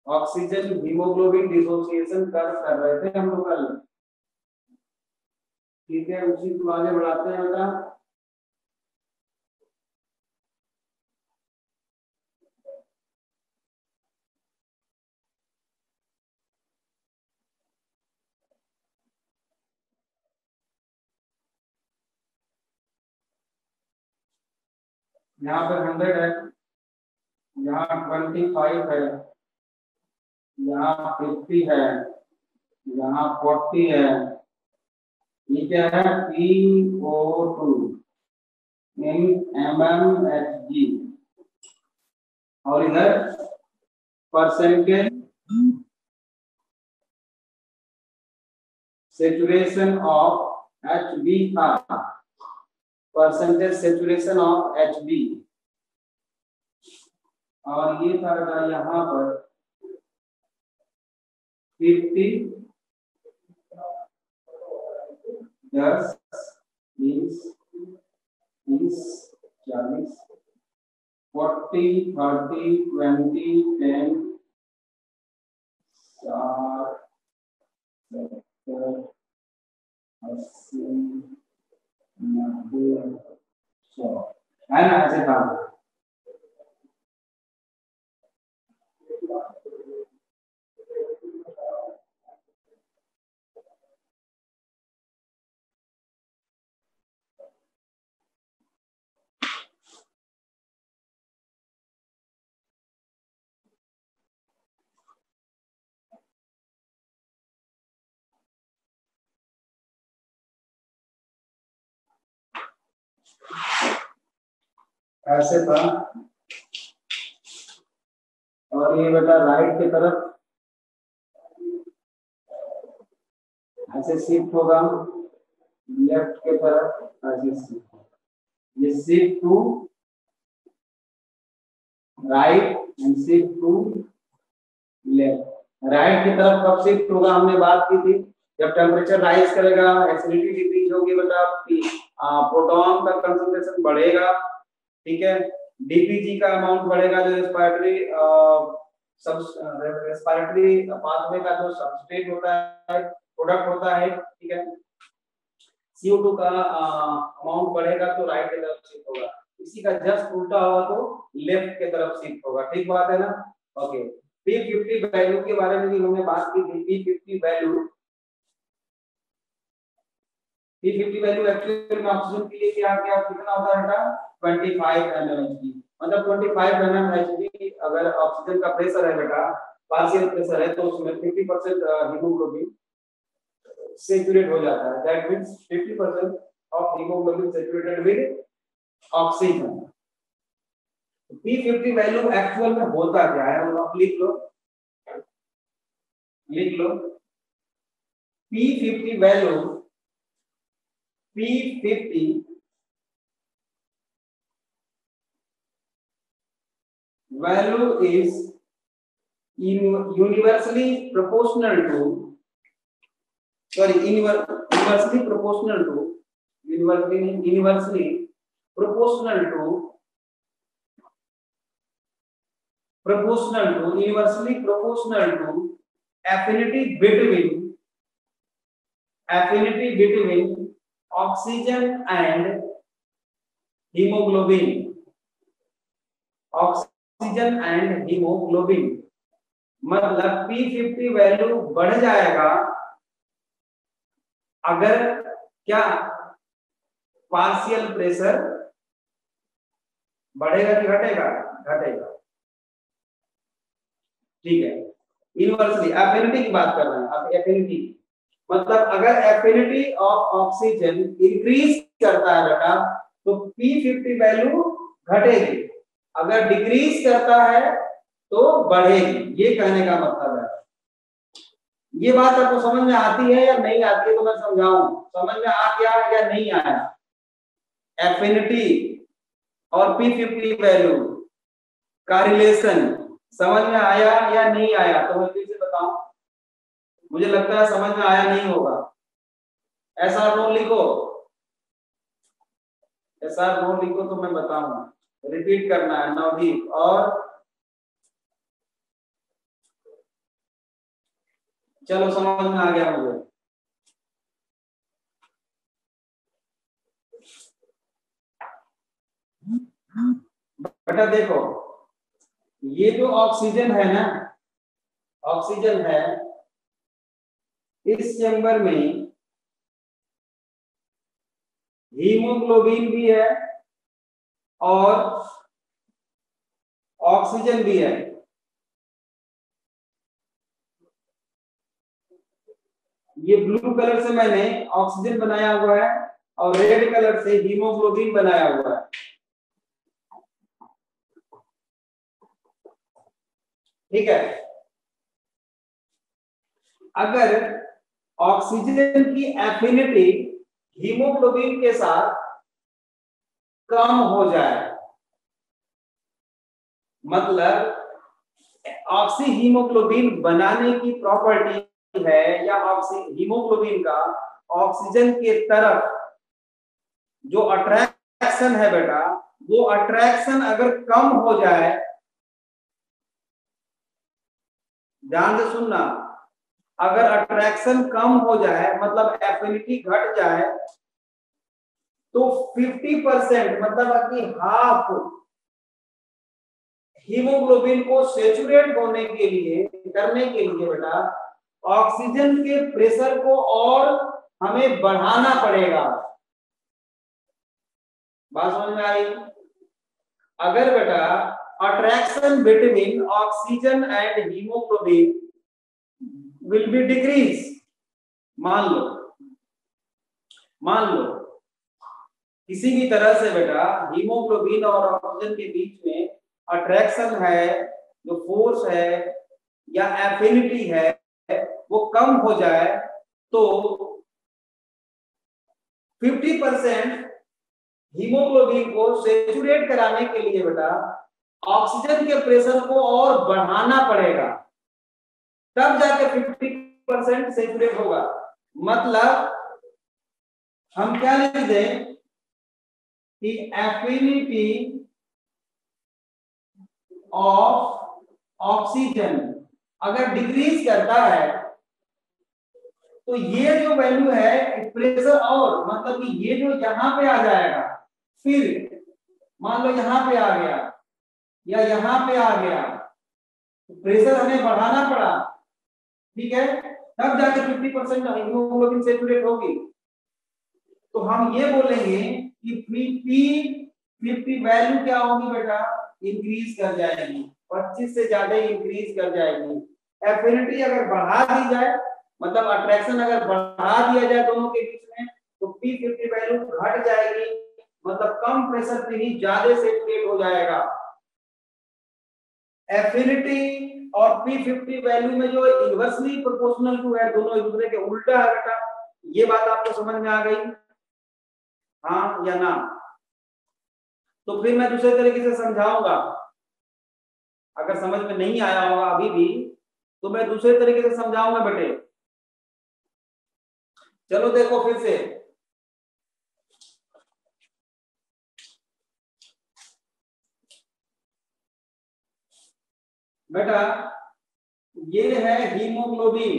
Oxygen haemoglobin dissociation कर रहे थे हम लोग कल। ठीक है, उसी को आगे बढ़ाते हैं बेटा। यहाँ पे 100 है, यहाँ 25 है, यहाँ 50 है, यहाँ 40 है। ये क्या है? PO2 इन mmHg। और इधर percentage saturation of HBr, percentage saturation of HB। और ये था यहाँ पर 50, 10, 20, 30, 40, 40, 30, 20, 10, 60, 70, 80, 90, 100 है ना, ऐसे था। ऐसे था। और ये बेटा राइट की तरफ ऐसे शिफ्ट होगा, लेफ्ट की तरफ ऐसे शिफ्ट। ये shift to right and shift to left. Right की तरफ कब शिफ्ट होगा हमने बात की थी, जब टेम्परेचर राइज करेगा, एसिडिटी डिक्रीज होगी बेटा, प्रोटॉन का कंसंट्रेशन बढ़ेगा। ठीक है, डीपीजी का अमाउंट बढ़ेगा, जो रेस्पिरेटरी पाथवे का जो सबस्ट्रेट होता है, प्रोडक्ट होता है। ठीक है, CO2 का अमाउंट बढ़ेगा तो राइट की तरफ शिफ्ट होगा। इसी का जस्ट उल्टा होगा तो लेफ्ट की तरफ शिफ्ट होगा। ठीक बात है ना? ओके, P50 वैल्यू के बारे में भी हमने बात की थी। P50 वैल्यू एक्चुअल में ऑक्सीजन के लिए क्या क्या कितना होता है बेटा? 25 mmHg। मतलब 25 mmHg अगर ऑक्सीजन का प्रेशर है बेटा, पार्शियल प्रेशर है, तो उसमें 50% हीमोग्लोबिन सैचुरेट हो जाता है। That means 50% of haemoglobin saturated with oxygen. P50 value actual में होता क्या है, वो आप लिख लो। P50 value, P50 value is universally proportional to universally proportional to affinity between oxygen and hemoglobin। मतलब P50 वैल्यू बढ़ जाएगा अगर क्या पार्शियल प्रेशर बढ़ेगा कि घटेगा? घटेगा। ठीक है, इनवर्सली एफिनिटी की बात कर रहे हैं। अब एफिनिटी मतलब अगर एफिनिटी ऑफ ऑक्सीजन इंक्रीज करता है बेटा, तो P50 वैल्यू घटेगी, अगर डिक्रीज करता है तो बढ़ेगी। ये कहने का मतलब है। ये बात आपको समझ में आती है या नहीं आती है तो मैं समझाऊं। समझ में आ गया या नहीं आया? एफिनिटी और P50 वैल्यू का रिलेशन समझ में आया या नहीं आया? तो मैं फिर से बताऊं, मुझे लगता है समझ में आया नहीं होगा। ऐसा नो लिखो, ऐसा नो लिखो तो मैं बताऊंगा। रिपीट करना है नवदीप। और चलो समझ में आ गया मुझे। बेटा देखो, ये जो ऑक्सीजन है ना, ऑक्सीजन है, इस चैम्बर में हीमोग्लोबिन भी है और ऑक्सीजन भी है। ये ब्लू कलर से मैंने ऑक्सीजन बनाया हुआ है और रेड कलर से हीमोग्लोबिन बनाया हुआ है। ठीक है। अगर ऑक्सीजन की एफिनिटी हीमोग्लोबिन के साथ कम हो जाए, मतलब ऑक्सी हीमोग्लोबिन बनाने की प्रॉपर्टी है या ऑक्सी हीमोग्लोबिन का ऑक्सीजन के तरफ जो अट्रैक्शन है बेटा, वो अट्रैक्शन अगर कम हो जाए, ध्यान से सुनना, अगर अट्रैक्शन कम हो जाए मतलब एफिनिटी घट जाए, तो 50% मतलब कि हाफ हीमोग्लोबिन को सेचुरेट होने के लिए, करने के लिए बेटा ऑक्सीजन के प्रेशर को और हमें बढ़ाना पड़ेगा। बात समझ में आई? अगर बेटा attraction between oxygen and haemoglobin will be decrease, मान लो किसी भी तरह से बेटा हीमोग्लोबिन और ऑक्सीजन के बीच में अट्रैक्शन है, जो फोर्स है या एफिनिटी है, वो कम हो जाए, तो 50% हीमोग्लोबिन को सेचुरेट कराने के लिए बेटा ऑक्सीजन के प्रेशर को और बढ़ाना पड़ेगा, तब जाके 50% सेचुरेट होगा। मतलब हम क्या लिख दें कि एफिनिटी ऑफ ऑक्सीजन अगर डिक्रीज करता है तो ये जो वैल्यू है प्रेशर, और मतलब कि ये जो यहां पे आ जाएगा, फिर मान लो यहां पे आ गया या यहां पे आ गया, तो प्रेशर हमें बढ़ाना पड़ा, ठीक है, तब जाके 50% हीमोग्लोबिन सेचुरेट होगी। तो हम ये बोलेंगे कि P50 वैल्यू क्या होगी बेटा, इंक्रीज कर जाएगी, 25 से ज्यादा इंक्रीज कर जाएगी। एफिनिटी अगर बढ़ा दी जाए, मतलब अट्रैक्शन अगर बढ़ा दिया जाए दोनों के बीच में, तो P50 वैल्यू घट जाएगी, मतलब कम प्रेशर पे ही ज्यादा सेचुरेट हो जाएगा। एफिनिटी और P50 वैल्यू में जो इनवर्सली प्रोपोर्शनल टू है, दोनों एक दूसरे के उल्टा है बेटा। ये बात आपको समझ में आ गई, हाँ या ना? तो फिर मैं दूसरे तरीके से समझाऊंगा, अगर समझ में नहीं आया होगा अभी भी तो मैं दूसरे तरीके से समझाऊंगा बेटे। चलो देखो फिर से, बेटा ये है हीमोग्लोबिन,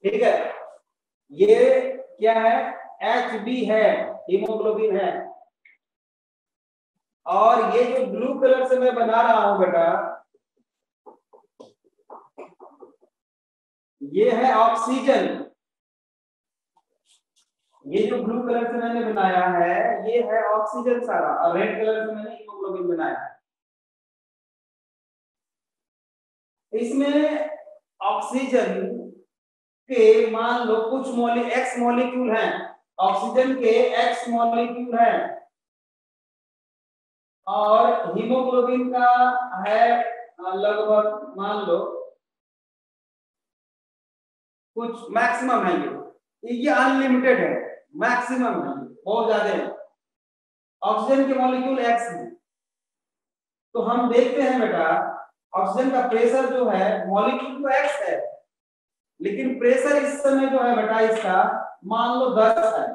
ठीक है, ये क्या है, HB है, हीमोग्लोबिन है, और ये जो ब्लू कलर से मैं बना रहा हूं बेटा, ये है ऑक्सीजन। ये जो ब्लू कलर से मैंने बनाया है ये है ऑक्सीजन सारा, और रेड कलर से मैंने हीमोग्लोबिन बनाया है। इसमें ऑक्सीजन के मान लो कुछ एक्स मॉलिक्यूल हैं, ऑक्सीजन के एक्स मॉलिक्यूल हैं, और हीमोग्लोबिन का है लगभग मान लो कुछ मैक्सिमम है, ये अनलिमिटेड है, मैक्सिमम है, बहुत ज्यादा है, ऑक्सीजन के मॉलिक्यूल एक्स है। तो हम देखते हैं बेटा ऑक्सीजन का प्रेशर जो है, मॉलिक्यूल तो एक्स है लेकिन प्रेशर इस समय जो है बेटा इसका मान लो 10 है,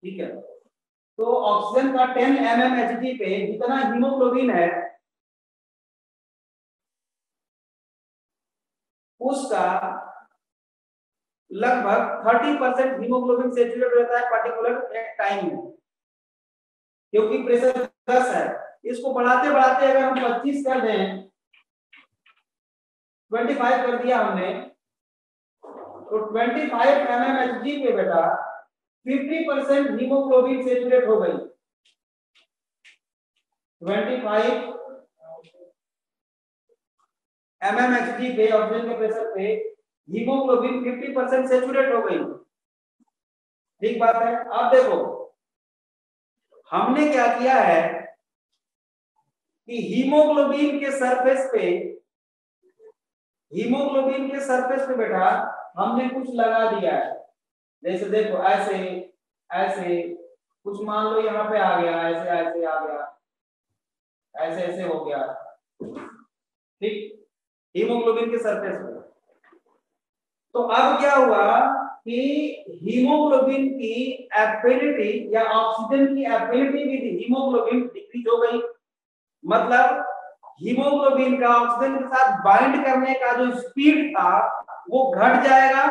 ठीक है। तो ऑक्सीजन का 10 mmHg पे जितना हीमोग्लोबिन है उसका लगभग 30% हीमोग्लोबिन सेचुरेट रहता है पर्टिकुलर एक टाइम में, क्योंकि प्रेशर 10 है। इसको बढ़ाते बढ़ाते अगर हम 25 कर दें, 25 कर दिया हमने, तो 25 mmHg पे बेटा 50% हीमोग्लोबिन सेचुरेट हो गई। 25 mmHg पे ऑक्सीजन के प्रेशर पे हीमोग्लोबिन 50% सेचुरेट हो गई। ठीक बात है। अब देखो हमने क्या किया है कि हीमोग्लोबिन के सरफेस पे बेटा हमने कुछ लगा दिया है। जैसे देखो ऐसे ऐसे कुछ मान लो यहाँ पे आ गया, ऐसे ऐसे आ गया, ऐसे ऐसे हो गया। ठीक, हीमोग्लोबिन के सरफेस पे। तो अब क्या हुआ कि हीमोग्लोबिन की एफिनिटी या ऑक्सीजन की एफिनिटी विद हीमोग्लोबिन डिक्रीज हो गई। मतलब हीमोग्लोबिन का ऑक्सीजन के साथ बाइंड करने का जो स्पीड था वो घट जाएगा,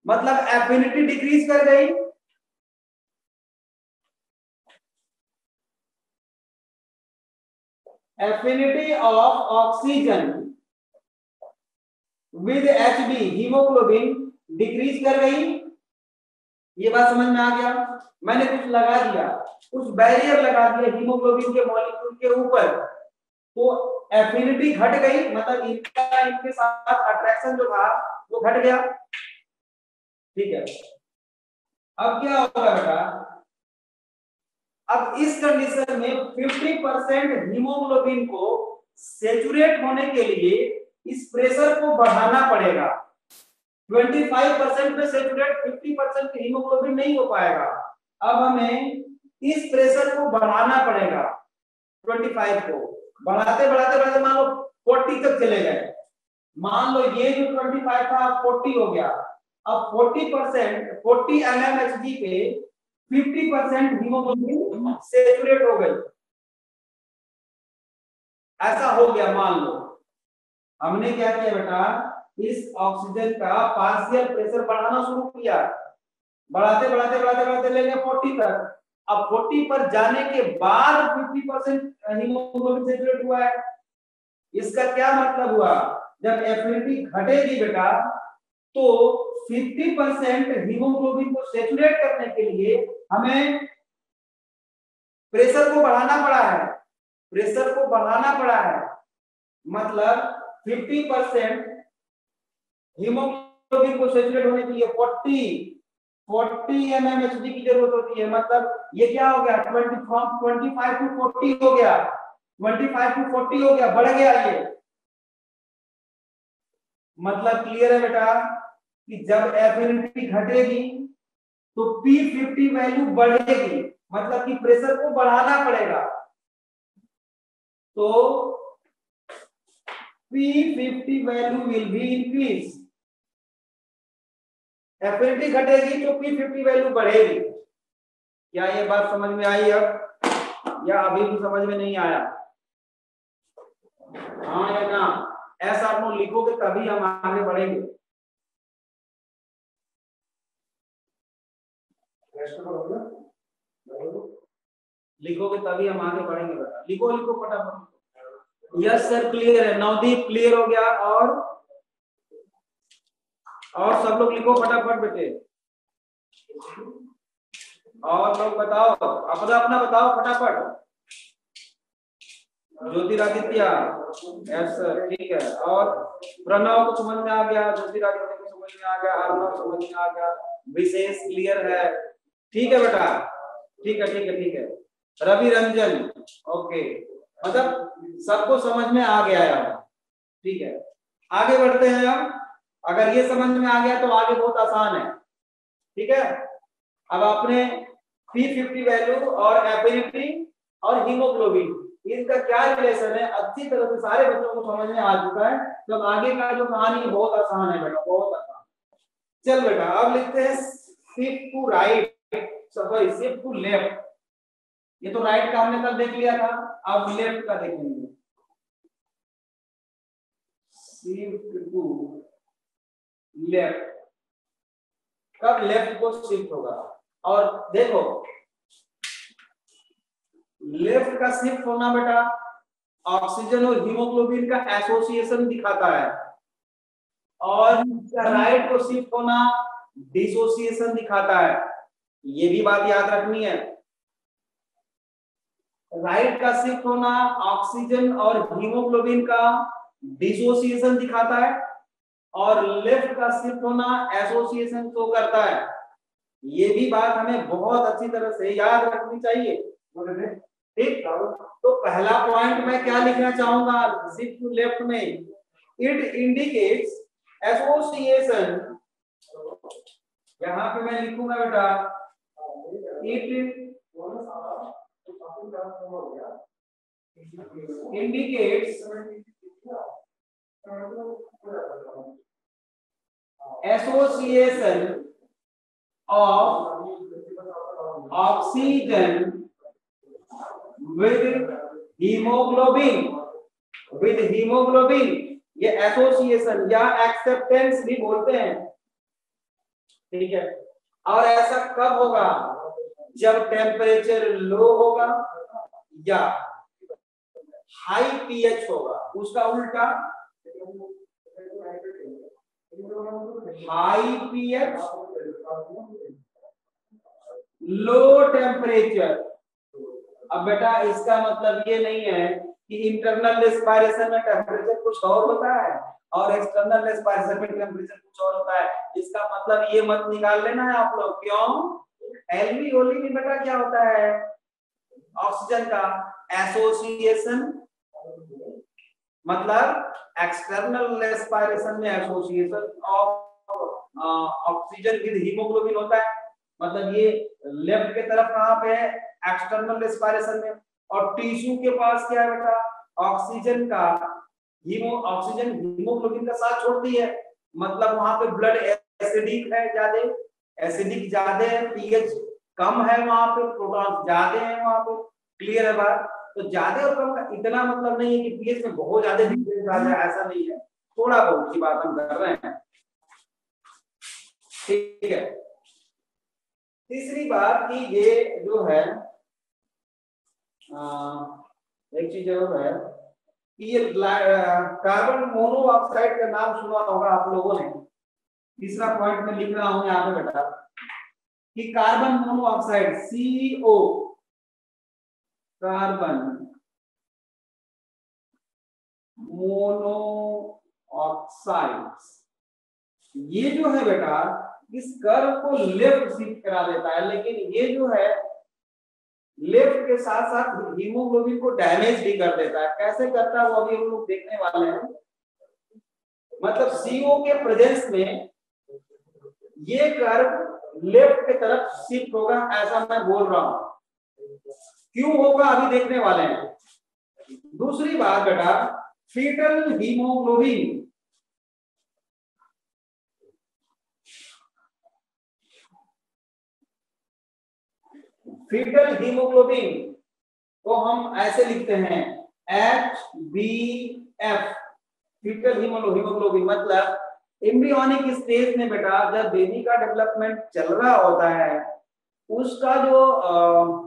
मतलब एफिनिटी डिक्रीज कर गई। Affinity of oxygen with Hb haemoglobin decrease कर गई। ये बात समझ में आ गया। मैंने कुछ लगा दिया, कुछ बैरियर लगा दिया हीमोग्लोबिन के मॉलिक्यूल के ऊपर, तो एफिनिटी घट गई, मतलब इनके साथ अट्रैक्शन जो था वो घट गया। ठीक है, अब क्या होगा बेटा, अब इस कंडीशन में 50% हीमोग्लोबिन को सेचुरेट होने के लिए इस प्रेशर को बढ़ाना पड़ेगा। 25% में सेचुरेट 50% हीमोग्लोबिन नहीं हो पाएगा। अब हमें इस प्रेशर को बढ़ाना पड़ेगा। 25 को बढ़ाते बढ़ाते बढ़ाते मान लो 40 तक चले गए। मान लो ये जो 25 था 40 हो गया। अब 40 mmHg पे 50% हीमोग्लोबिन सेचुरेट हो गई। ऐसा हो गया। मान लो हमने क्या किया बेटा, इस ऑक्सीजन का पार्शियल प्रेशर बढ़ाना शुरू किया। बढ़ाते बढ़ाते बढ़ाते बढ़ाते ले गए 40 तक। अब 40 पर जाने के बाद 50% हीमोग्लोबिन सेचुरेट हुआ है। इसका क्या मतलब हुआ, जब एफिनिटी घटेगी बेटा तो 50% हीमोग्लोबिन को सेचुरेट करने के लिए हमें प्रेशर को बढ़ाना पड़ा है। प्रेशर को बढ़ाना पड़ा है, मतलब 50% हीमोग्लोबिन को सेचुरेट होने के लिए 40 mmHg की जरूरत होती है। मतलब ये क्या हो गया, 25 to 40 हो गया, 25 to 40 हो गया, बढ़ गया ये। मतलब क्लियर है बेटा कि जब एफिनिटी घटेगी तो P50 वैल्यू बढ़ेगी, मतलब कि प्रेशर को बढ़ाना पड़ेगा। तो P50 value will be increase. Affinity घटेगी तो P50 वैल्यू बढ़ेगी। क्या ये बात समझ में आई अब, या अभी भी समझ में नहीं आया? हाँ या ना? ऐसा आप लोग लिखोगे तभी हम आगे बढ़ेंगे। लिखोगे तभी हम आगे बढ़ेंगे बेटा। लिखो लिखो फटाफट। यस सर क्लियर है। नवदीप क्लियर हो गया। और सब लोग लिखो फटाफट बेटे। और लोग बताओ, अपना अपना बताओ फटाफट। ज्योतिरादित्य यस सर ठीक है। और प्रणव को समझ में आ गया, ज्योतिरादित्य को समझ में आ गया, अर्णव समझ में आ गया, विशेष क्लियर है। ठीक है बेटा, ठीक है ठीक है ठीक है। रवि रंजन ओके, मतलब सबको समझ में आ गया है। ठीक है, आगे बढ़ते हैं हम। अगर ये समझ में आ गया तो आगे बहुत आसान है। ठीक है, अब आपने P50 वैल्यू और एफिनिटी और हीमोग्लोबिन इनका क्या रिलेशन है अच्छी तरह से सारे बच्चों को समझ में आ चुका है। तो आगे का जो कहानी है बहुत आसान है बेटा, बहुत आसान। चल बेटा अब लिखते हैं shift to right, sorry shift to left. ये तो राइट का हमने कल देख लिया था, अब लेफ्ट का देखेंगे। शिफ्ट टू लेफ्ट, कब लेफ्ट को शिफ्ट होगा। और देखो लेफ्ट का शिफ्ट होना बेटा ऑक्सीजन और हीमोग्लोबिन का एसोसिएशन दिखाता है, और राइट को शिफ्ट होना डिसोसिएशन दिखाता है। ये भी बात याद रखनी है। राइट का शिफ्ट होना ऑक्सीजन और हीमोग्लोबिन का डिसोसिएशन दिखाता है, और लेफ्ट का शिफ्ट होना एसोसिएशन शो करता है। ये भी बात हमें बहुत अच्छी तरह से याद रखनी चाहिए। ठीक, तो पहला पॉइंट मैं क्या लिखना चाहूंगा शिफ्ट टू लेफ्ट में, इट इंडिकेट्स एसोसिएशन, यहां पे मैं लिखूंगा बेटा it indicates association of oxygen with hemoglobin, with hemoglobin। ये एसोसिएशन या एक्सेप्टेंस भी बोलते हैं, ठीक है। और ऐसा कब होगा, जब टेम्परेचर लो होगा या हाई पीएच होगा। उसका उल्टा हाई पीएच लो टेम्परेचर। अब बेटा इसका मतलब ये नहीं है कि इंटरनल रेस्पिरेशन में टेम्परेचर कुछ और होता है और एक्सटर्नल रेस्पिरेशन में टेम्परेचर कुछ और होता है। इसका मतलब ये मत निकाल लेना है आप लोग। क्यों? एल्वियोली में बेटा क्या होता है ऑक्सीजन का एसोसिएशन, मतलब एक्सटर्नल रेस्पिरेशन में association of oxygen with haemoglobin होता है। मतलब ये लेफ्ट के तरफ कहां पे है, एक्सटर्नल रेस्पिरेशन में। और टिश्यू के पास क्या है बेटा, ऑक्सीजन का ऑक्सीजन हीमोग्लोबिन का साथ छोड़ती है, मतलब वहां पे ब्लड एसिडिक है, ज्यादा एसिडिक ज्यादा है, पीएच कम है, वहां पे प्रोटॉन ज्यादा है वहां पे। क्लियर है बात? तो ज्यादा और कम का इतना मतलब नहीं है कि पीएच में बहुत ज्यादा डिफरेंस आ जाए, ऐसा नहीं है, थोड़ा बहुत की बात हम कर रहे हैं, ठीक है। तीसरी बात कि ये जो है एक चीज और है कि ये कार्बन मोनोऑक्साइड का नाम सुना होगा आप लोगों ने। तीसरा पॉइंट में लिख रहा हूं यहाँ पे बेटा कि carbon monoxide CO, carbon monoxide, ये जो है बेटा इस कर्व को लेफ्ट शिफ्ट करा देता है, लेकिन ये जो है लेफ्ट के साथ साथ हीमोग्लोबिन को डैमेज भी कर देता है। कैसे करता है वो अभी हम लोग देखने वाले हैं। मतलब CO के प्रेजेंस में ये कर्व लेफ्ट की तरफ शिफ्ट होगा, ऐसा मैं बोल रहा हूं। क्यों होगा अभी देखने वाले हैं। दूसरी बात बेटा फीटल हीमोग्लोबिन, फीटल हीमोग्लोबिन को हम ऐसे लिखते हैं HbF, फीटल हीमोग्लोबिन। मतलब एम्ब्रियोनिक स्टेज में बेटा जब बेबी का डेवलपमेंट चल रहा होता है, उसका जो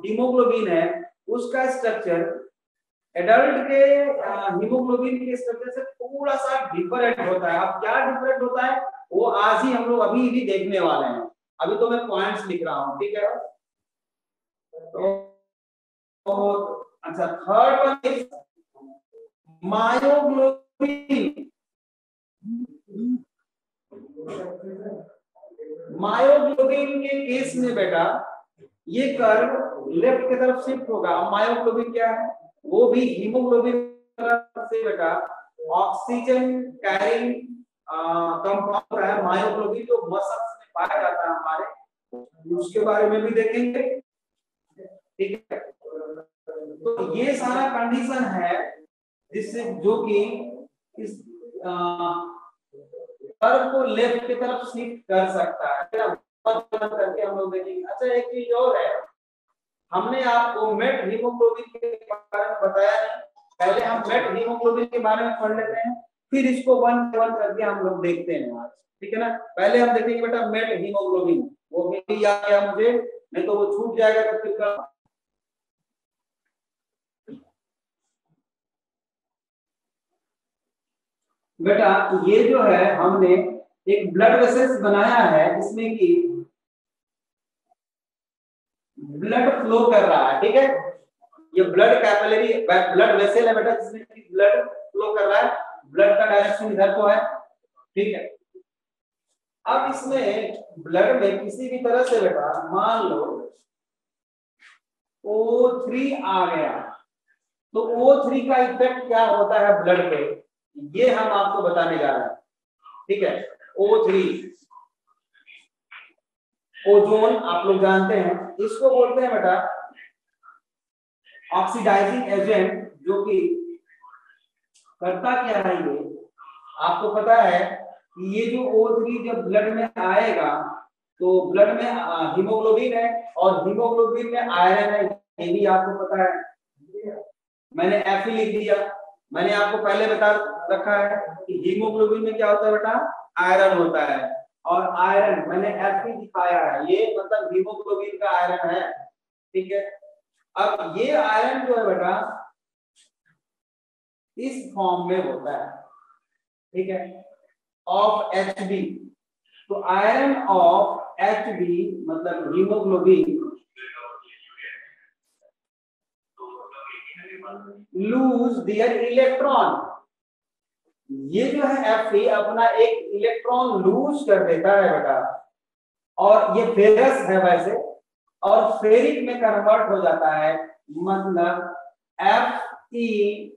हीमोग्लोबिन है उसका स्ट्रक्चर एडल्ट के हीमोग्लोबिन के स्ट्रक्चर से थोड़ा सा डिफरेंट होता है। अब क्या डिफरेंट होता है वो आज ही हम लोग अभी भी देखने वाले हैं। अभी तो मैं पॉइंट्स लिख रहा हूं, ठीक है। तो अच्छा, third one is myoglobin. Myoglobin के केस में बेटा ये कर्व लेफ्ट की तरफ शिफ्ट होगा। मायोग्लोबिन क्या है, वो भी हीमोग्लोबिन से बेटा ऑक्सीजन कैरिंग कंपाउंड है। मायोग्लोबिन जो मसल्स में पाया जाता है हमारे, उसके बारे में भी देखेंगे, ठीक है। तो ये सारा कंडीशन है जिससे जो कि इस कर्व को लेफ्ट की तरफ शिफ्ट कर सकता है। करके हम लोग देखेंगे। अच्छा एक चीज और है, हमने आपको मेट हीमोग्लोबिन के बारे में बताया नहीं। पहले हम मेट हीमोग्लोबिन के बारे में पढ़ लेते हैं, फिर इसको वन वन करके हम लोग देखते हैं आज, ठीक है ना। पहले हम देखेंगे बेटा मेट हीमोग्लोबिन, वो भी याद है मुझे, नहीं तो वो छूट जाएगा तो फिर बेटा ये जो है हमने एक ब्लड वेसल्स बनाया है इसमें कि ब्लड फ्लो कर रहा है, ठीक है। ये ब्लड कैपिलरी ब्लड वेसल है बेटा जिसमें कि ब्लड फ्लो कर रहा है, ब्लड का डायरेक्शन इधर को है, ठीक है। अब इसमें ब्लड में किसी भी तरह से बेटा मान लो O3 आ गया, तो O3 का इफेक्ट क्या होता है ब्लड पे, ये हम आपको बताने जा रहे हैं, ठीक है। O3 ओजोन आप लोग जानते हैं, इसको बोलते हैं बेटा ऑक्सीडाइजिंग एजेंट, जो कि करता क्या है ये आपको पता है कि ये जो O3 जब ब्लड में आएगा तो ब्लड में हीमोग्लोबिन है और हीमोग्लोबिन में आयरन है, ये भी आपको पता है। मैंने Fe लिख दिया, मैंने आपको पहले बता रखा है कि हीमोग्लोबिन में क्या होता है बेटा, आयरन होता है, और आयरन मैंने Fe दिखाया है, ये मतलब हीमोग्लोबिन का आयरन है, ठीक है। अब ये आयरन जो है बेटा इस फॉर्म में होता है, ठीक है, ऑफ Hb। तो आयरन ऑफ Hb मतलब हीमोग्लोबिन लूज देयर इलेक्ट्रॉन, ये जो है Fe अपना एक इलेक्ट्रॉन लूज कर देता है बेटा, और ये फेरस है वैसे, और फेरिक में कन्वर्ट हो जाता है, मतलब Fe3+,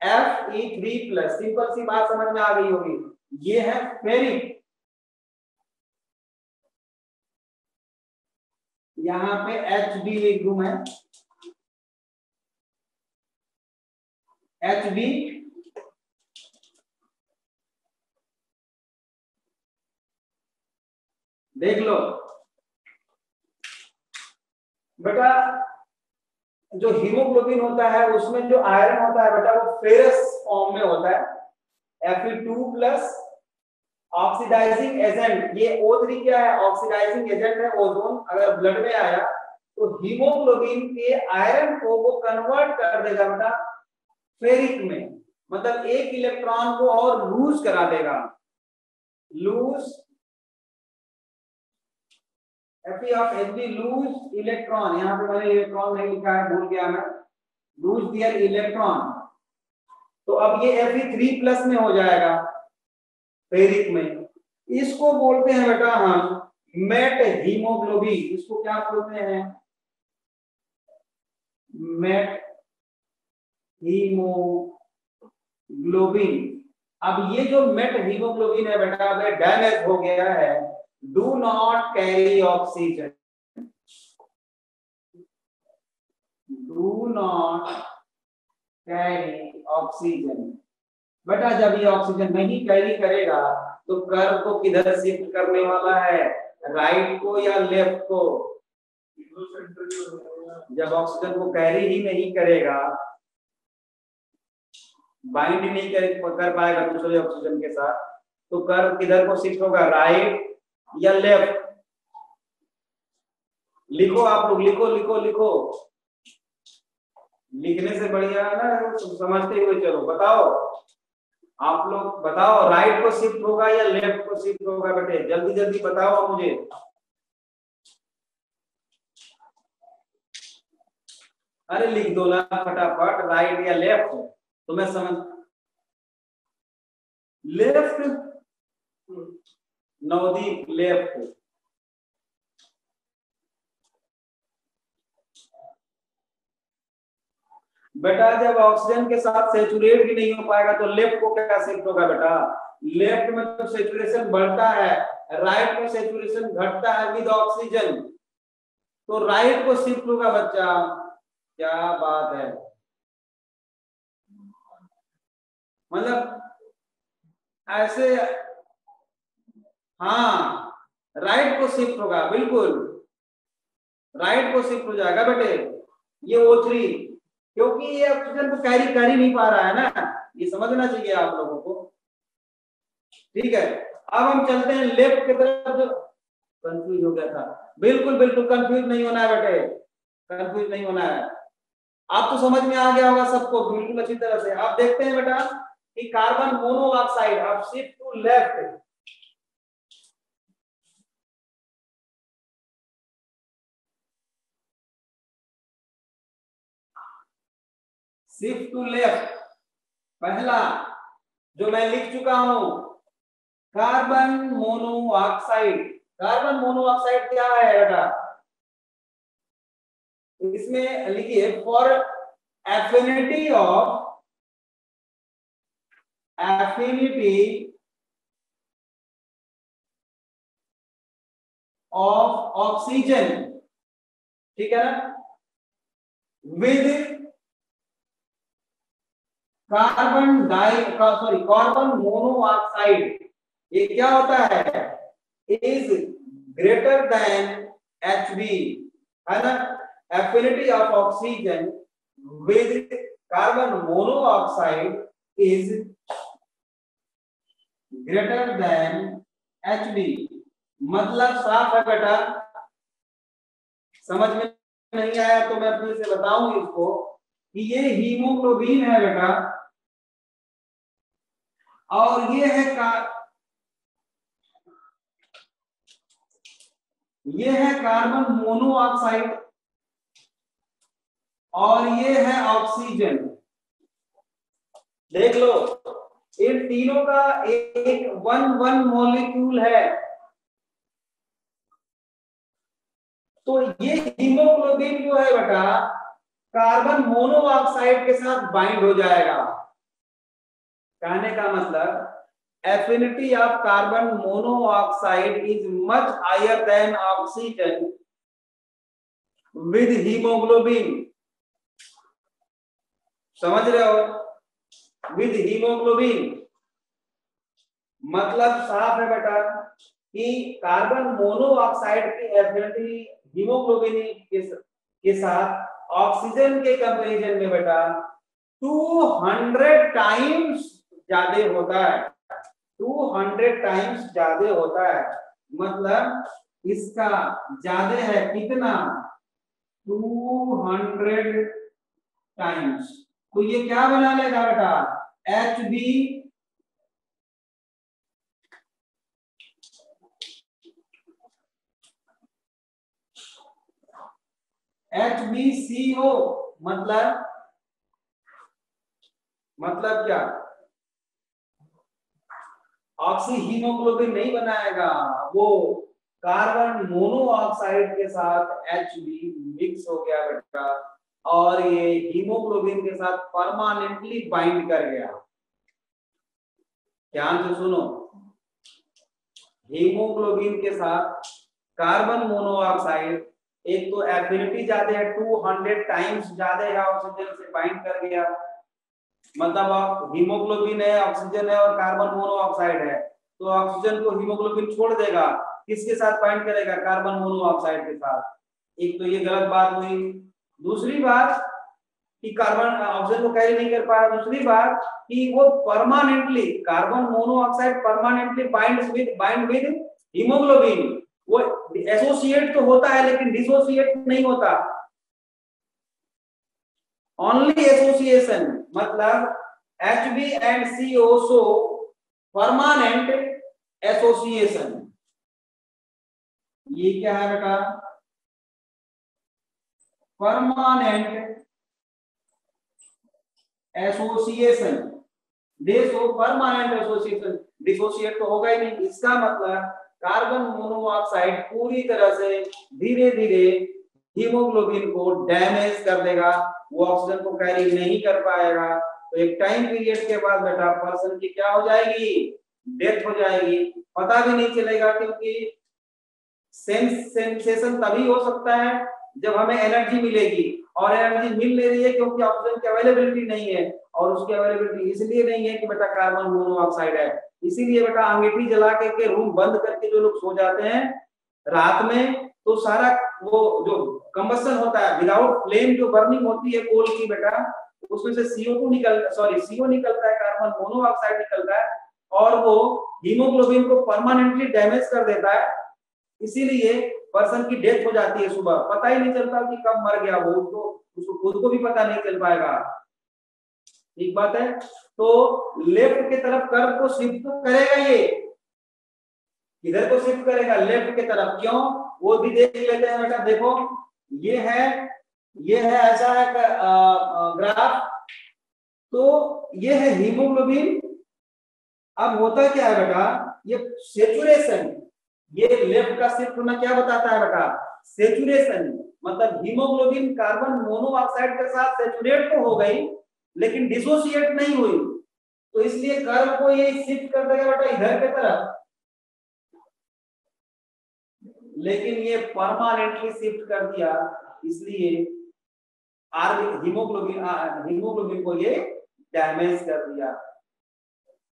Fe3+, सिंपल सी बात समझ में आ गई होगी, ये है फेरिक। यहां पे Hb लिख दूं मैं, Hb देख लो बेटा, जो हीमोग्लोबिन होता है उसमें जो आयरन होता है बेटा वो फेरस फॉर्म में होता है, Fe2+, ऑक्सीडाइजिंग एजेंट, ये O3 क्या है, ऑक्सीडाइजिंग एजेंट है ओजोन, अगर ब्लड में आया तो हीमोग्लोबिन के आयरन को वो कन्वर्ट कर देगा बेटा फेरिक में, मतलब एक इलेक्ट्रॉन को और लूज करा देगा, lose Fe of Hb lose electron, यहाँ पे मैंने इलेक्ट्रॉन नहीं लिखा है, भूल गया मैं, लूज दियर इलेक्ट्रॉन। तो अब ये Fe3+ में हो जाएगा फेरिक में, इसको बोलते हैं बेटा हम मेट हीमोग्लोबिन, इसको क्या बोलते हैं, मेट हीमोग्लोबिन। अब ये जो मेट हीमोग्लोबिन है बेटा अगर डैमेज हो गया है, do not carry oxygen, do not carry oxygen, बेटा जब ये ऑक्सीजन नहीं कैरी करेगा तो कर्व को किधर शिफ्ट करने वाला है, राइट को या लेफ्ट को, जब ऑक्सीजन को कैरी ही नहीं करेगा, बाइंड नहीं कर पाएगा दूसरे ऑक्सीजन के साथ, तो कर्व किधर को शिफ्ट होगा, राइट या लेफ्ट। लिखो आप लोग, लिखो लिखो लिखो, लिखने से बढ़िया है ना समझते हुए चलो, बताओ आप लोग बताओ, राइट को शिफ्ट होगा या लेफ्ट को शिफ्ट होगा बेटे, जल्दी जल्दी बताओ मुझे। अरे लिख दो ना फटाफट, राइट या लेफ्ट, तो मैं समझ, लेफ्ट, नवदीप लेफ्ट, बेटा जब ऑक्सीजन के साथ सेचुरेट भी नहीं हो पाएगा तो लेफ्ट को क्या शिफ्ट होगा बेटा, लेफ्ट में तो सेचुरेशन बढ़ता है, राइट में सेचुरेशन घटता है विद ऑक्सीजन, तो राइट को शिफ्ट होगा बच्चा, क्या बात है, मतलब ऐसे, हाँ राइट को शिफ्ट होगा, बिल्कुल राइट को शिफ्ट हो जाएगा बेटे, ये O3 क्योंकि ये ऑक्सीजन को कैरी कर ही नहीं पा रहा है ना, ये समझना चाहिए आप लोगों को। ठीक है, अब हम चलते हैं लेफ्ट की तरफ। जो कंफ्यूज हो गया था, बिल्कुल बिल्कुल कंफ्यूज नहीं होना है बेटे, कंफ्यूज नहीं होना है। आप तो समझ में आ गया होगा सबको बिल्कुल अच्छी तरह से। आप देखते हैं बेटा कि कार्बन मोनोऑक्साइड, अब shift to left, shift to left. पहला जो मैं लिख चुका हूं, कार्बन मोनोऑक्साइड। कार्बन मोनोऑक्साइड क्या है बेटा, इसमें लिखिए फॉर एफिनिटी ऑफ ऑक्सीजन, ठीक है ना, विद कार्बन मोनोऑक्साइड, ये क्या होता है, इज ग्रेटर देन Hb, है ना। Affinity of oxygen with carbon monoxide is greater than Hb। मतलब साफ है बेटा, समझ में नहीं आया तो मैं फिर से बताऊं इसको कि ये हीमोग्लोबिन है बेटा, और ये है ये है कार्बन मोनोऑक्साइड, और ये है ऑक्सीजन। देख लो, इन तीनों का एक वन मॉलिक्यूल है, तो ये हीमोग्लोबिन जो है बेटा कार्बन मोनोऑक्साइड के साथ बाइंड हो जाएगा। कहने का मतलब affinity of carbon monoxide is much higher than oxygen with haemoglobin. समझ रहे हो, विद हीमोग्लोबिन मतलब साफ है बेटा कि कार्बन मोनोऑक्साइड की एफिनिटी हीमोग्लोबिन के साथ ऑक्सीजन के कंपैरिजन में बेटा 200 टाइम्स ज्यादा होता है, 200 टाइम्स ज्यादा होता है। मतलब इसका ज्यादा है कितना, 200 टाइम्स। तो ये क्या बना लेगा बेटा, HbCO। मतलब क्या, ऑक्सी हीमोग्लोबिन नहीं बनाएगा, वो कार्बन मोनोऑक्साइड के साथ Hb मिक्स हो गया बेटा, और ये हीमोग्लोबिन के साथ परमानेंटली बाइंड कर गया। ध्यान से सुनो, हीमोग्लोबिन के साथ कार्बन मोनोऑक्साइड, एक तो एफिनिटी ज्यादा है, 200 टाइम्स ज्यादा है, ऑक्सीजन से बाइंड कर गया। मतलब हीमोग्लोबिन है, ऑक्सीजन है और कार्बन मोनोऑक्साइड है, तो ऑक्सीजन को हीमोग्लोबिन छोड़ देगा, किसके साथ बाइंड करेगा, कार्बन मोनोऑक्साइड के साथ। एक तो ये गलत बात हुई। दूसरी बात कि कार्बन ऑक्सीजन को कैरी नहीं कर पाया। दूसरी बात कि वो permanently carbon monoxide permanently bind with haemoglobin. वो एसोसिएट तो होता है लेकिन डिसोसिएट नहीं होता, ओनली एसोसिएशन। मतलब Hb and CO show permanent association. ये क्या है बेटा, परमानेंट एसोसिएशन। देखो परमानेंट एसोसिएशन, डिसोसिएट तो होगा ही नहीं। इसका मतलब कार्बन मोनोऑक्साइड पूरी तरह से धीरे धीरे हीमोग्लोबिन को डैमेज कर देगा, वो ऑक्सीजन को कैरी नहीं कर पाएगा। तो एक टाइम पीरियड के बाद बेटा पर्सन की क्या हो जाएगी, डेथ हो जाएगी। पता भी नहीं चलेगा, क्योंकि सेंसेशन तभी हो सकता है जब हमें एनर्जी मिलेगी, और एनर्जी मिल नहीं रही है क्योंकि ऑक्सीजन की अवेलेबिलिटी नहीं है, और उसकी अवेलेबिलिटी इसलिए नहीं है कि बेटा कार्बन मोनोऑक्साइड है। इसीलिए बेटा अंगीठी जला के रूम बंद करके जो लोग सो जाते हैं रात में, तो सारा वो जो कंबस्शन होता है विदाउट फ्लेम जो बर्निंग होती है कोल की बेटा, उसमें से CO2 CO निकलता है, कार्बन मोनोऑक्साइड निकलता है और वो हीमोग्लोबिन को परमानेंटली डैमेज कर देता है। इसीलिए पर्सन की डेथ हो जाती है सुबह, पता ही नहीं चलता कि कब मर गया वो, उसको खुद को भी पता नहीं चल पाएगा। ठीक बात है। तो लेफ्ट की तरफ कर्व को शिफ्ट तो करेगा, ये इधर को शिफ्ट करेगा लेफ्ट की तरफ, क्यों वो भी देख लेते हैं बेटा। देखो ये है ऐसा है ग्राफ, तो ये है हीमोग्लोबिन। अब होता क्या है बेटा, ये सेचुरेशन, ये लेफ्ट का शिफ्ट होना क्या बताता है बेटा, सेचुरेशन, मतलब हीमोग्लोबिन कार्बन मोनोऑक्साइड के साथ सेचुरेट तो हो गई लेकिन डिसोसिएट नहीं हुई, तो इसलिए कर्व को ये शिफ्ट कर देगा बेटा इधर की तरफ, लेकिन ये परमानेंटली शिफ्ट कर दिया, इसलिए हीमोग्लोबिन को ये डैमेज कर दिया।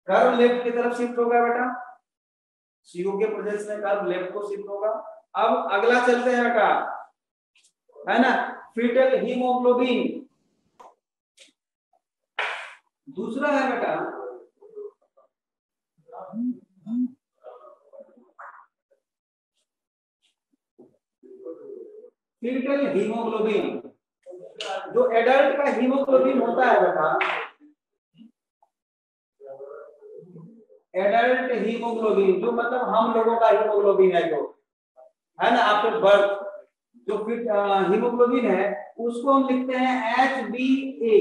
कर्व लेफ्ट की तरफ शिफ्ट होगा बेटा, CO के प्रेजेंस में कर्व लेफ्ट को शिफ्ट होगा। अब अगला चलते हैं बेटा, है ना, फीटल हीमोग्लोबिन। दूसरा है बेटा फीटल हीमोग्लोबिन। जो एडल्ट का हीमोग्लोबिन होता है बेटा, एडल्ट हीमोग्लोबिन जो मतलब हम लोगों का हीमोग्लोबिन है, जो है ना आफ्टर बर्थ, जो फिट हीमोग्लोबिन है उसको हम लिखते हैं HbA।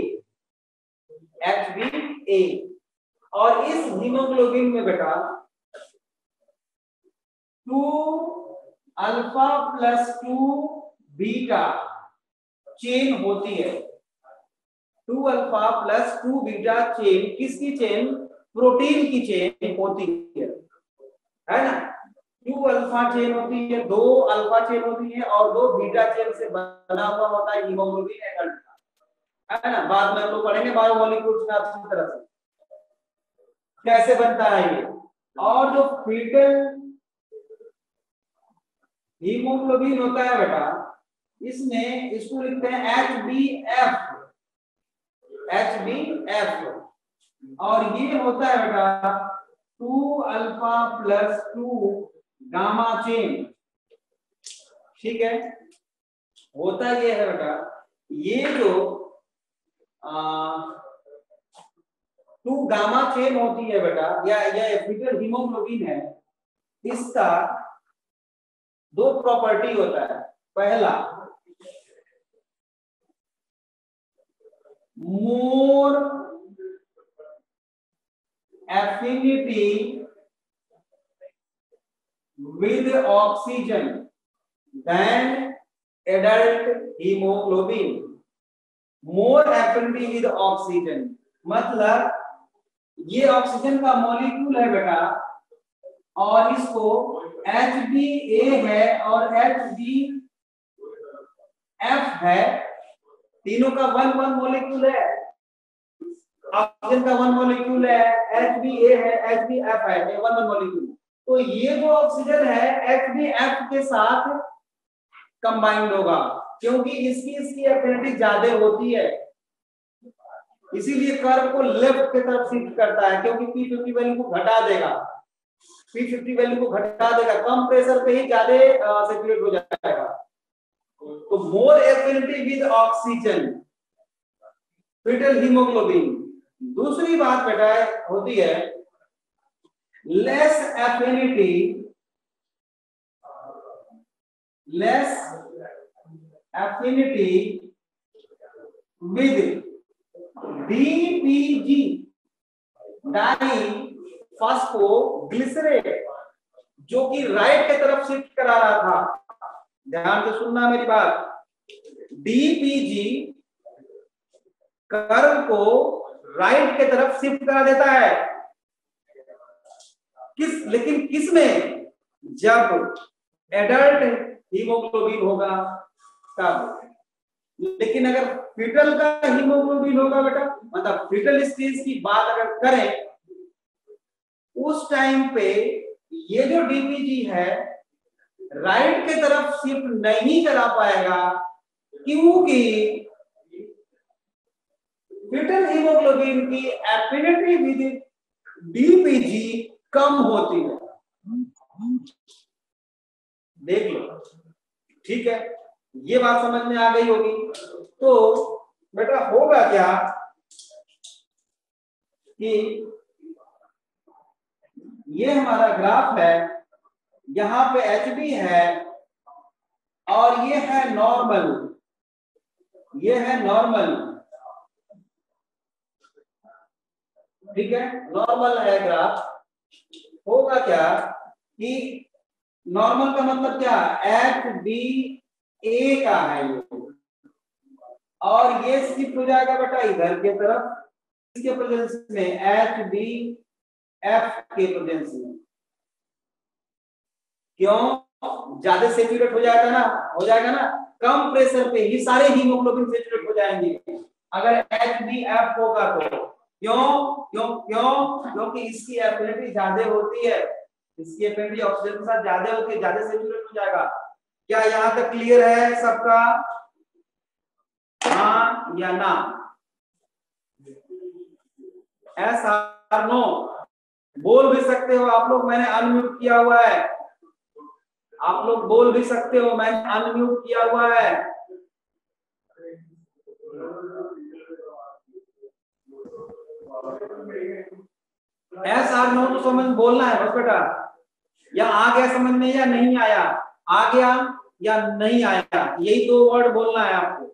और इस हीमोग्लोबिन में बेटा 2 अल्फा प्लस 2 बीटा चेन होती है। 2 अल्फा प्लस 2 बीटा चेन किसकी चेन, प्रोटीन की चेन होती है ना। 2 अल्फा चेन होती है, 2 अल्फा चेन होती है और 2 बीटा चेन से बना हुआ होता है हीमोग्लोबिन एडल्ट का, है ना। बाद में हम लोग पढ़ेंगे बायोमोलिक्यूल्स में अच्छी तरह से कैसे बनता है ये। और जो फीटल हीमोग्लोबिन होता है बेटा, इसमें इसको लिखते हैं HbF। और ये होता है बेटा 2 अल्फा प्लस 2 गामा चेन। ठीक है, होता ये है बेटा, ये जो 2 गामा चेन होती है बेटा, या फीटल हीमोग्लोबिन है, इसका 2 प्रॉपर्टी होता है। पहला, more affinity with oxygen than adult haemoglobin. More affinity with oxygen मतलब ये ऑक्सीजन का मॉलिक्यूल है बेटा, और इसको HbA है और HbF है, तीनों का 1 मॉलिक्यूल है। ऑक्सीजन का 1 मॉलिक्यूल है, HbA है, HbF है, 1 मॉलिक्यूल। तो ये जो ऑक्सीजन है HbF के साथ कंबाइंड होगा, क्योंकि इसकी एफिनिटी ज्यादा होती है, इसीलिए कर्व को लेफ्ट की तरफ शिफ्ट करता है, क्योंकि P50 वैल्यू को घटा देगा, P50 वैल्यू को घटा देगा, कम प्रेशर पे ही ज्यादा सेचुरेट हो जाएगा। तो more affinity with oxygen, foetal haemoglobin. दूसरी बात बेटा होती है less affinity with DPG, diphosphoglycerate, जो कि राइट की तरफ शिफ्ट करा रहा था। ध्यान से सुनना मेरी बात, DPG कर्व को राइट की तरफ शिफ्ट करा देता है। लेकिन किस में, जब एडल्ट हीमोग्लोबिन होगा तब। लेकिन अगर फीटल का हीमोग्लोबिन होगा बेटा, मतलब फीटल स्टेज की बात अगर करें, उस टाइम पे ये जो DPG है राइट के तरफ शिफ्ट नहीं करा पाएगा क्योंकि फिटल हीमोग्लोबिन की एफिनिटी विद डीपीजी कम होती है। देख लो, ठीक है, ये बात समझ में आ गई होगी। तो बेटा होगा क्या कि ये हमारा ग्राफ है, यहां पे एचबी है और ये है नॉर्मल, ये है नॉर्मल, ठीक है, नॉर्मल है ग्राफ। होगा क्या कि नॉर्मल का मतलब क्या, एच बी ए का है ये, और ये शिफ्ट हो जाएगा बेटा इधर के तरफ, इसके प्रेजेंस में, एच बी एफ के प्रेजेंस में। क्यों, ज्यादा सेचुरेट हो जाएगा ना, हो जाएगा ना, कम प्रेशर पे ही सारे हीमोग्लोबिन सेचुरेट हो जाएंगे अगर एच बी एफ होगा तो। क्यों क्यों क्यों, क्योंकि इसकी एफिनिटी ज्यादा होती है, इसकी एफिनिटी ऑक्सीजन के साथ ज्यादा होती है, ज्यादा सेचुरेट हो जाएगा। क्या यहां तक क्लियर है सबका, हाँ या ना, एस आर नो, बोल भी सकते हो आप लोग, मैंने अनम्यूट किया हुआ है, आप लोग बोल भी सकते हो, मैंने अनम्यूट किया हुआ है। एस आर नो तो समझ बोलना है बस बेटा, या आ गया समझ में या नहीं आया, आ गया या नहीं आया, यही दो वर्ड बोलना है आपको।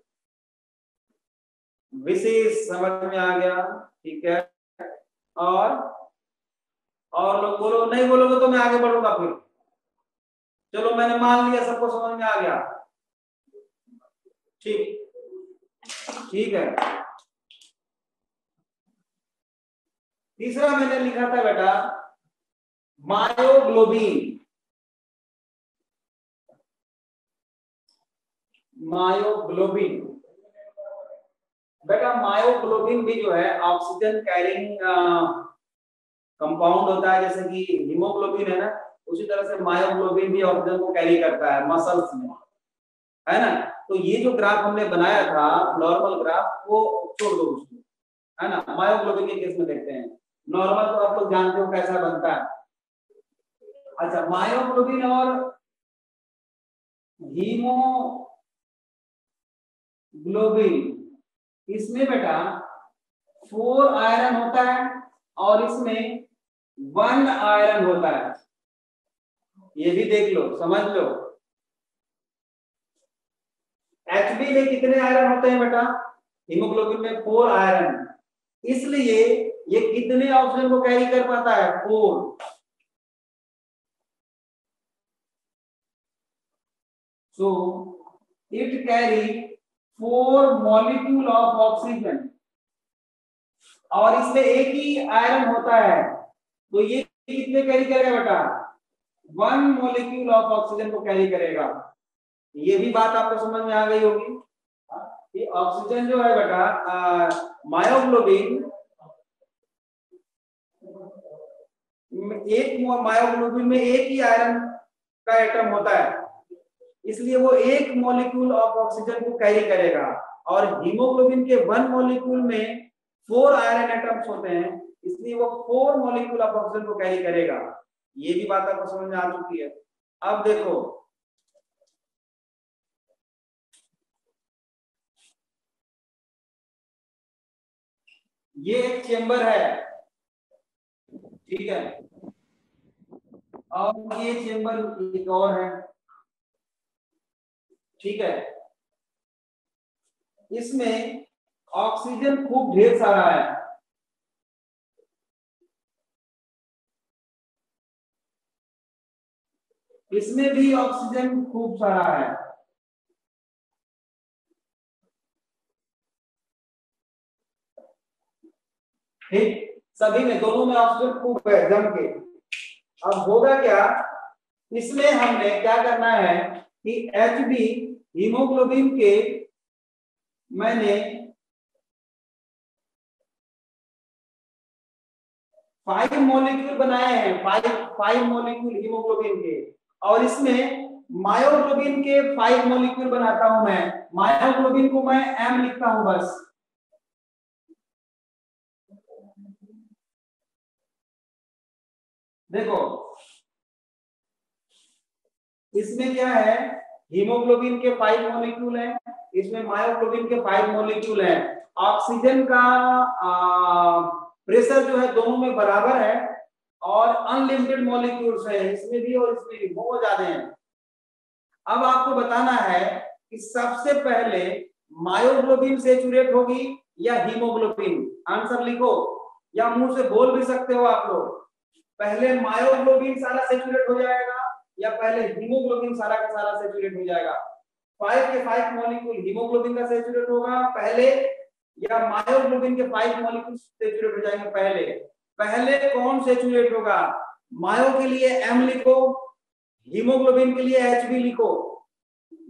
विशेष समझ में आ गया, ठीक है, और लोग बोलो, नहीं बोलोगे तो मैं आगे बढ़ूंगा फिर। चलो मैंने मान लिया सबको समझ में आ गया, ठीक, ठीक है। तीसरा मैंने लिखा था बेटा मायोग्लोबिन, मायोग्लोबिन बेटा, मायोग्लोबिन भी जो है ऑक्सीजन कैरिंग कंपाउंड होता है, जैसे कि हीमोग्लोबिन है ना, उसी तरह से मायोग्लोबिन भी ऑक्सीजन को कैरी करता है मसल्स में, है ना। तो ये जो ग्राफ हमने बनाया था नॉर्मल ग्राफ, वो छोड़ दो उसको, है ना, मायोग्लोबिन के केस में देखते हैं। नॉर्मल तो आप लोग जानते हो कैसा बनता है। अच्छा, मायोग्लोबिन और हीमोग्लोबिन, इसमें बेटा 4 आयरन होता है और इसमें 1 आयरन होता है, ये भी देख लो, समझ लो। एचबी में कितने आयरन होते हैं बेटा, हीमोग्लोबिन में 4 आयरन, इसलिए ये कितने ऑक्सीजन को कैरी कर पाता है, 4। So it carry 4 molecule of oxygen, और इसमें एक ही आयरन होता है, तो ये कितने कैरी करेगा बेटा, 1 मॉलिक्यूल ऑफ ऑक्सीजन को कैरी करेगा। ये भी बात आपको समझ में आ गई होगी कि ऑक्सीजन जो है बेटा, मायोग्लोबिन, एक मायोग्लोबिन में एक ही आयरन का एटम होता है, इसलिए वो 1 मॉलिक्यूल ऑफ ऑक्सीजन को कैरी करेगा, और हीमोग्लोबिन के 1 मॉलिक्यूल में 4 आयरन एटम्स होते हैं, इसलिए वो 4 मॉलिक्यूल ऑफ ऑक्सीजन को कैरी करेगा। ये भी बात आपको समझ में आ चुकी है। अब देखो, ये एक चेंबर है, ठीक है, और ये चेंबर एक और है, ठीक है, इसमें ऑक्सीजन खूब ढेर सारा है, इसमें भी ऑक्सीजन खूब सारा है, ठीक, सभी में, दोनों में ऑक्सीजन खूब है जम के। अब होगा क्या, इसमें हमने क्या करना है कि एचबी हीमोग्लोबिन के मैंने 5 मॉलिक्यूल बनाए हैं, 5 मॉलिक्यूल हीमोग्लोबिन के, और इसमें मायोग्लोबिन के 5 मॉलिक्यूल बनाता हूं मैं, मायोग्लोबिन को मैं M लिखता हूं बस। देखो इसमें क्या है, हीमोग्लोबिन के 5 मॉलिक्यूल हैं, इसमें मायोग्लोबिन के 5 मॉलिक्यूल हैं। ऑक्सीजन का प्रेशर जो है दोनों में बराबर है और अनलिमिटेड मॉलिक्यूल्स है इसमें भी और इसमें भी, बहुत ज्यादा हैं। अब आपको बताना है कि सबसे पहले मायोग्लोबिन सैचुरेट होगी या हीमोग्लोबिन, आंसर लिखो या मुंह से बोल भी सकते हो आप लोग। पहले मायोग्लोबिन सारा सैचुरेट हो जाएगा या पहले हीमोग्लोबिन सारा का सारा सैचुरेट हो जाएगा? 5 के 5 मॉलिक्यूल हीमोग्लोबिन का सैचुरेट होगा पहले या मायोग्लोबिन के 5 मॉलिक्यूल सैचुरेट हो जाएंगे पहले? पहले कौन सैचुरेट होगा? मायो के लिए M लिखो, हीमोग्लोबिन के लिए HB लिखो।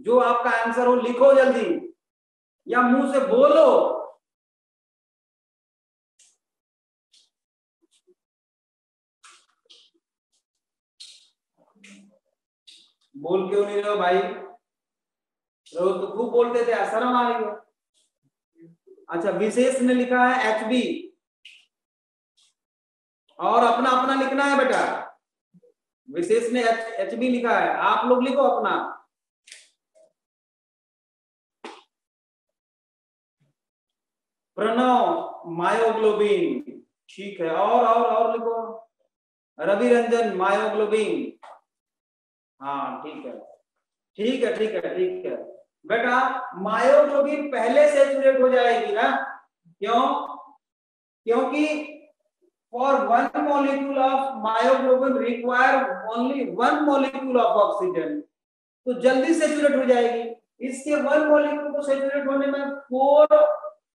जो आपका आंसर हो लिखो जल्दी या मुंह से बोलो। बोल क्यों नहीं रहे हो भाई? रोज तो खूब बोलते थे, शर्म आ रही है। अच्छा, विशेष ने लिखा है HB और अपना अपना लिखना है बेटा। विशेष ने HB लिखा है, आप लोग लिखो अपना। प्रणव मायोग्लोबिन, ठीक है। और लिखो। रवि रंजन मायोग्लोबिन, हाँ ठीक है ठीक है ठीक है ठीक है बेटा। मायोग्लोबिन पहले सैचुरेट हो जाएगी ना, क्यों? क्योंकि for 1 molecule of myoglobin require only 1 molecule of oxygen, तो जल्दी सैचुरेट हो जाएगी। इसके 1 मॉलिक्यूल को सैचुरेट होने में 4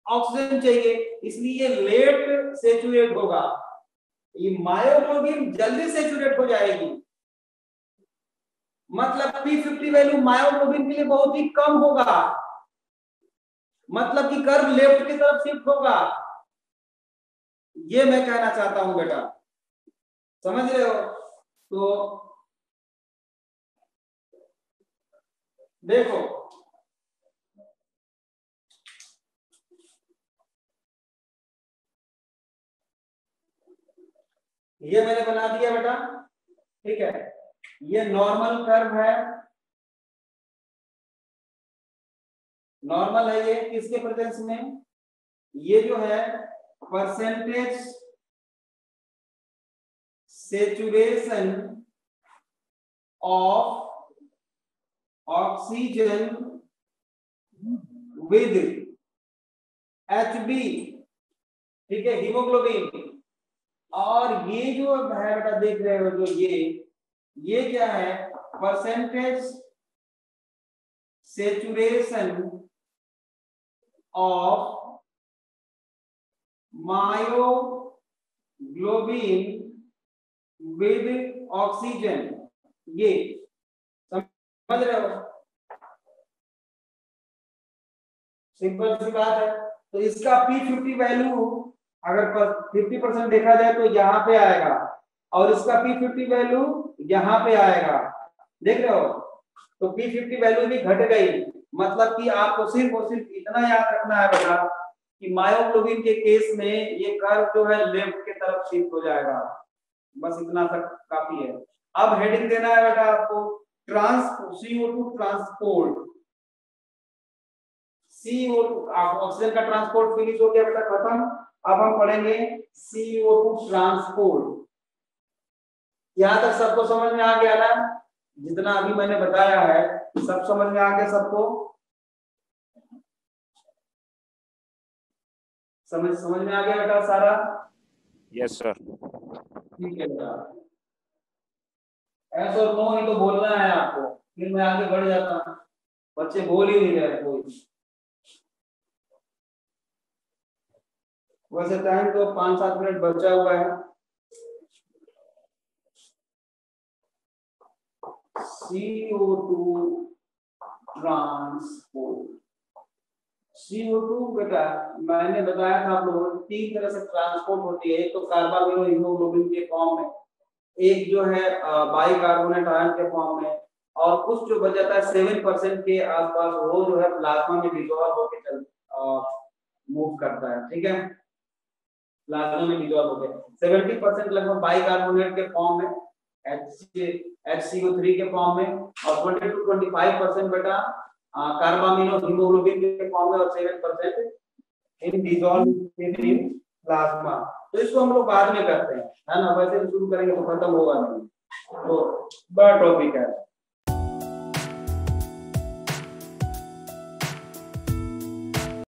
ऑक्सीजन चाहिए, इसलिए लेट सैचुरेट होगा। ये मायोग्लोबिन जल्दी सैचुरेट हो जाएगी, मतलब P50 वैल्यू मायोग्लोबिन के लिए बहुत ही कम होगा, मतलब कि कर्व लेफ्ट की तरफ शिफ्ट होगा। ये मैं कहना चाहता हूं बेटा, समझ रहे हो? तो देखो ये मैंने बना दिया बेटा, ठीक है। ये नॉर्मल कर्व है, नॉर्मल है ये किसके प्रेजेंस में? ये जो है percentage saturation of oxygen with HB, ठीक है, हीमोग्लोबिन। और ये जो है बेटा देख रहे हो, जो ये क्या है? Percentage saturation of myoglobin with oxygen, ये समझ रहे हो? सिंपल सी बात है। तो इसका P50 वैल्यू अगर 50% देखा जाए तो यहाँ पे आएगा और इसका P50 वैल्यू यहाँ पे आएगा, देख रहे हो? तो P50 वैल्यू भी घट गई, मतलब कि आपको सिर्फ और सिर्फ इतना याद रखना है बेटा कि मायोग्लोबिन के केस में ये कर्व जो है लेफ्ट की तरफ शिफ्ट हो जाएगा, बस इतना तक काफी है। अब हेडिंग देना है बेटा आपको, CO2 ट्रांसपोर्ट। CO2 ऑक्सीजन का ट्रांसपोर्ट फिनिश हो गया बेटा, खत्म। अब हम पढ़ेंगे CO2 ट्रांसपोर्ट। यहाँ तक सबको समझ में आ गया ना? जितना अभी मैंने बताया है सब समझ में आ गया सबको? समझ में आ गया बेटा सारा? Yes sir. ठीक है बेटा, ऐसा नो ही तो बोलना है आपको, फिर मैं आगे बढ़ जाता। बच्चे बोल ही नहीं रहे कोई। वैसे टाइम तो 5-7 मिनट बचा हुआ है। CO2 transport. CO2 बेटा मैंने बताया था आप लोगों को 3 तरह से ट्रांसपोर्ट होती है। एक तो कार्बाविनो हीमोग्लोबिन के फॉर्म में, एक जो है बाइकार्बोनेट आयन के फॉर्म में, और कुछ जो बच जाता है 7% के आसपास वो जो है प्लाज्मा में डिसॉल्व होकर चल मूव करता है। ठीक है, प्लाज्मा में डिसॉल्व हो गए 70% लगभग बाइकार्बोनेट के फॉर्म में HCO3 के फॉर्म में, और 20 to 25% बेटा कार्बामिनो हीमोग्लोबिन के फॉर्म में, और 7% इन डिसॉल्व इन प्लाज्मा। तो इसको हम लोग बाद में करते हैं, है ना, वैसे शुरू करेंगे तो खत्म होगा नहीं, तो बड़ा टॉपिक है।